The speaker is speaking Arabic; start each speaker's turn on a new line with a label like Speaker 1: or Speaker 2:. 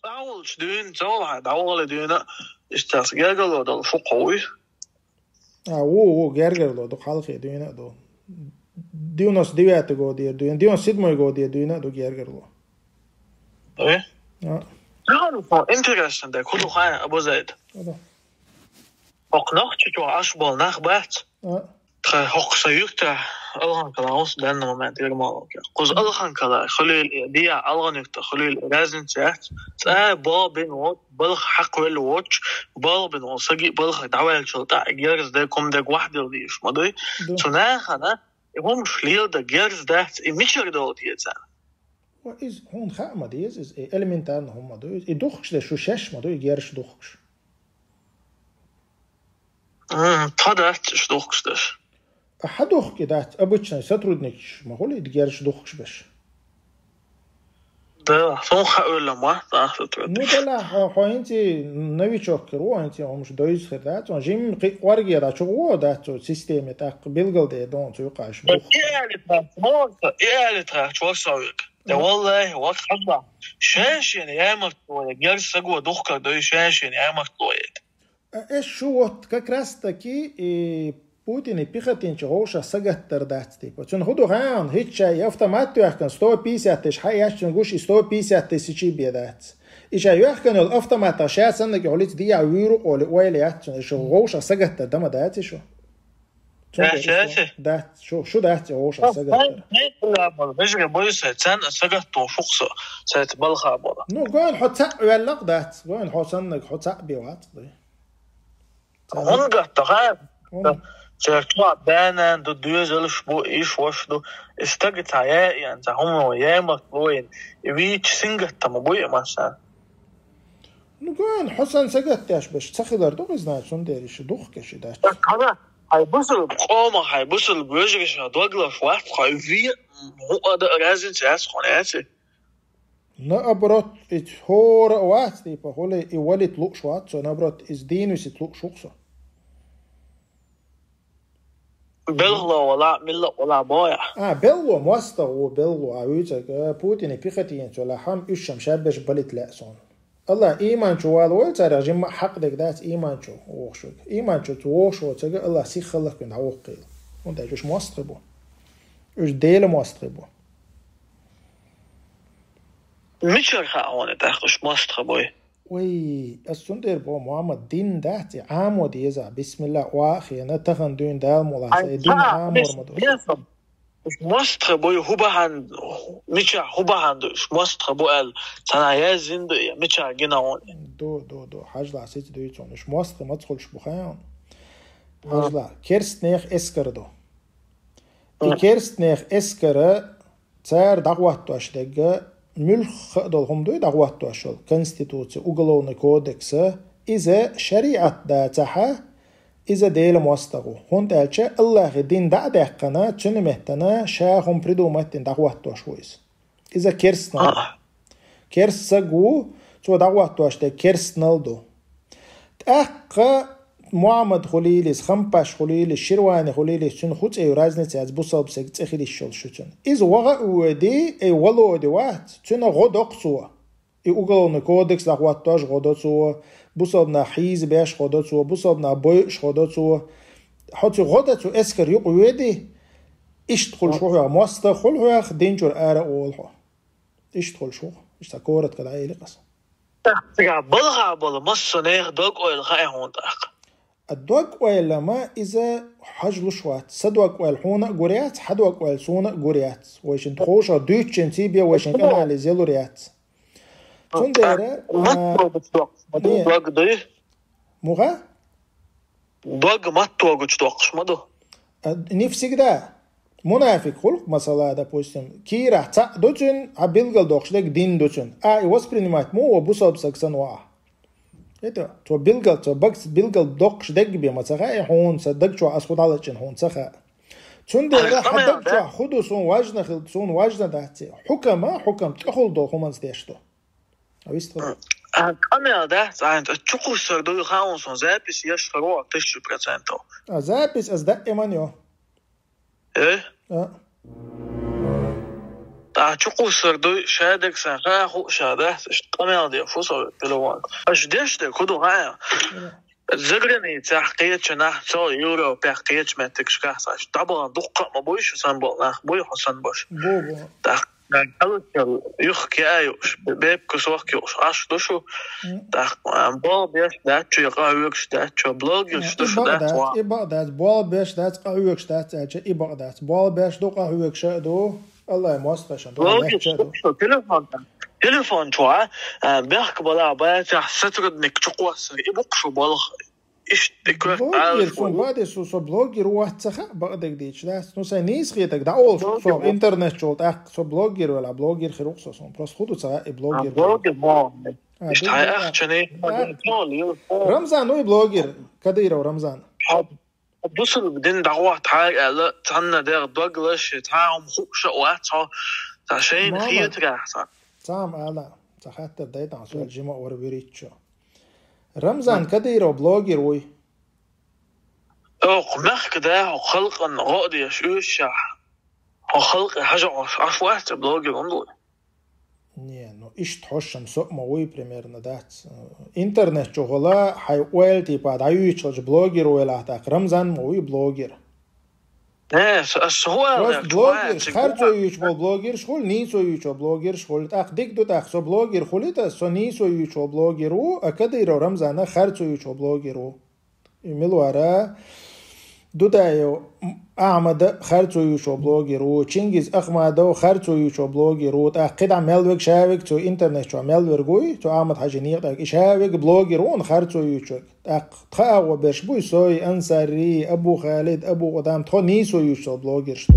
Speaker 1: تعولش دين تعول تعول دينا استاسجاجل ده الفقوي
Speaker 2: wo gerger do halke duyna do diunos diviate go dion sidmo go duyna do gerger do
Speaker 1: ايه interesting ده كله خاين ابو زيد اقنعت تو اشبال نخبات حق سيكتا الغن كلاوس ده انه ما تيجي ما قز الغن كلا خليل دي الغن خليل لازم تحت بابن وات بلخ حق ولا واتش بابن وصقي بلخ دعوة الشرطة جيرز ده كم ده واحد اللي إيش مدري سناه أنا هم خليل ده جيرز ده ميشر دوت يتسان
Speaker 2: is hon ga maar deze is elementair nog maar dus ik dochs de succes maar dus geers dochs
Speaker 1: تادت شدوخش دش
Speaker 2: أحدوخ كده أبوتشنا سترودنيش ما هو اللي تجارش دوخش بش
Speaker 1: ده صنخ أول ما تأخذت
Speaker 2: مو ده لا هو أنتي نبي تشكروا أنتي هم مش دويس خدات وجيم ورقة ده شو ده تو سيستم تاق بيلقل ده دون توقعش
Speaker 1: إيه اللي تراك شو سويك ده والله وقت خبر شاش يعني يامك ولا جالس سجوا دوخك ده شاش يعني يامك تويت
Speaker 2: إيش شو وقت كراستكي Putin pihatin чогоша сагаттар датти. Почему ходу ган хитчай автомат яхкан 150 тысяч хаяшчин гуш 150 тысячи бедат. Иша яхкан ال автомат шаасан ки холит дия юро ол ойл яхчин чогоша сагаттар дама датти шо. Да, шо датти чогоша сагаттар.
Speaker 1: لا بس بقولش سان سجت وفقص سيتبلخ بولا.
Speaker 2: نو قال حط ولق دات. قال حسن حط بيوات.
Speaker 1: هون قطعه. شرطوا بانا ضد يزلش بو إيش وشدو استجت عيا يعني هم وياما وين يبيش سنجت تمبوي مثلا
Speaker 2: نقول حسن سجت ياش بس تخدر دو إزنا شون ديريش دوخ كشي ده
Speaker 1: هذا هيبصل بقامة هيبصل بيجرش هدوغلش واحد خايفين هو ده رازن ساس خناتي
Speaker 2: نبرت هور واحد تيبا هولي يولي تلوق شوات سو نبرت إزدين ويستلوق شوكسو
Speaker 1: بلغو ولا ملا ولا بايع
Speaker 2: بلغو موسطة وبلغو عويتك بوتين بيختين ولا حم إشم شابش بلت لأسون الله إيمان شو والو ترى جمع حق دك دات إيمان شو وخشوك إيمان شو توشوا تجا الله سيخ الله كن عوقيل وده جوش موسطة بو إيش ديل موسطة بو
Speaker 1: ميشر خاونه تاخش موسطة بوي
Speaker 2: وي السندر بو محمد دين داتي عام وديزا بسم الله واخي نتخن دين دال مولا دين عام ورمدو
Speaker 1: مش مصطر بوي هوبهان ميشا هوبهان مش مصطر بو ال سنا يازين دو ميشا جناون
Speaker 2: دو حاجلا سيت دو يتون مش مصطر ما تدخلش بخيان حاجلا كيرستنيخ اسكردو كيرستنيخ اسكر تار دعوات اشدغ ملخ دولهم دوي دعوات توشل كونستيتوسيا уголовный кодекс إذا شريعة داتها إذا ديل موستغو هون تالشة الله دين دعدقنا تنمهتنا شاهم بريدومتين دعوات توشويس إذا كيرسنا كيرسغو تو دعوات توشته كيرسنالدو تأق محمد خليليس خمباش خليليس شيرواني خليليس شن خوت اي رازنتي از بوصل بسك تخيلي الشول شتون از وغا ودي اي ولو دي وات تنا غدقسو اي уголовный кодекс دعواتاش غدقسو بوصلنا حيز باش غدقسو بوصلنا بويش غدقسو حتى غدقسو اسكر يق ودي ايش تدخل شو موسط خل هو دينجر ارا اولحو ايش تدخل شو ايش تكورت كده اي لقص
Speaker 1: تقع بلغا بل مصنيخ دوق او الغاي هون داق
Speaker 2: الدوق ولا ما إذا حجلو شوات صدوق والحونة جوريات حدوق والسونة جوريات ويشن تخوش دوتشن تيبيا ويشن كان على زيلو ريات تنديرة
Speaker 1: دوق ده
Speaker 2: مغا
Speaker 1: دوق ما توقع تدوقش مدو
Speaker 2: نفسك ده منافق خلق مثلا ده بوستم كي راح دوتشن عبيلقل دوقش لك دين دوتشن واسبرينيمات مو وبوصل بسكسن واحد إيه تو بيلقل تو بكس بيلقل دوقش دق بيا مثلا هون صدق شو أسود على جن هون سخاء تندر حدق شو خدو سون واجنا خل سون واجنا دهتي حكم تأخذ دو هم استيشتو أويستو
Speaker 1: أنا ده عند تشوفوا سردو خاون سون زابيس يشتروا 10%.
Speaker 2: زابيس أصدق إيمانيو
Speaker 1: إيه تشقو سردو شادك سنخاخو شادات اشتقمي دي فوسو بلوان اش ديش دي كدو غايا زغرني تحقيت شنح سو يورو بحقيت ما تكشكاس اش طبعا دقة ما بويش سنبول ناخ بوي حسن باش
Speaker 2: بوبو
Speaker 1: قالت يخكي ايوش بيبكس وخكيوش اش دوشو بول بيش داتشو يقاويكش داتشو بلوغيش دوشو داتشو
Speaker 2: إبقدات بول بيش دات قاويكش دات إبقدات بول بيش دو قاويكش دو الله يموستشن
Speaker 1: تليفون شوى بيحكي بلا بايتح سترد نك تقوس يبقشو بالخ إيش تكرر
Speaker 2: بلوجر سون بعد سو بلوجر واحد سخاء بقدك ديش لاس نو سنيس خيتك دا أول سو إنترنت شغل أخ سو بلوجر ولا بلوجر خيروق سون بس خدو سخاء بلوجر
Speaker 1: بلوجر ما إيش تاي أخ شني
Speaker 2: رمضان نوي بلوجر كديرو رمضان
Speaker 1: بص بدين دعوة حاجة لا تنا ده دوغلاش تاعهم خوش وقتها عشان خيط راح
Speaker 2: تام على تحت بداية عن سؤال جمع وربيريتشو رمضان كديرو بلوجر وي
Speaker 1: قمخ كده وخلق النقادي يشوش وخلق حاجة عفوات بلوجر انظر
Speaker 2: نو إيش تحوش مسوق موي بريميرنا دات إنترنت شغلا حيوال تيبا دايوش بلوجر ولا تاك رمضان موي بلوجر
Speaker 1: هو
Speaker 2: بلوجر خرجو يوش بلوجر شغل نيسو يوش بلوجر شغل تاك ديك دو تاك سو بلوجر خليتا سو نيسو يوش بلوجر و أكديرو رمضان خرجو يوش بلوجر و ملوارا دو تايو أحمد خرجو يوش بلوجر و تشينجيز أحمد خرجو يوش بلوجر و تأكد عملوك شاوك تو إنترنت شو عمل ورجوي تو أحمد حاجنيق تاك شاوك بلوجر ون خرجو يوش تاك تخاو برشبوي سوي أنصاري أبو خالد أبو قدام تخو نيسو يوش بلوجر شتو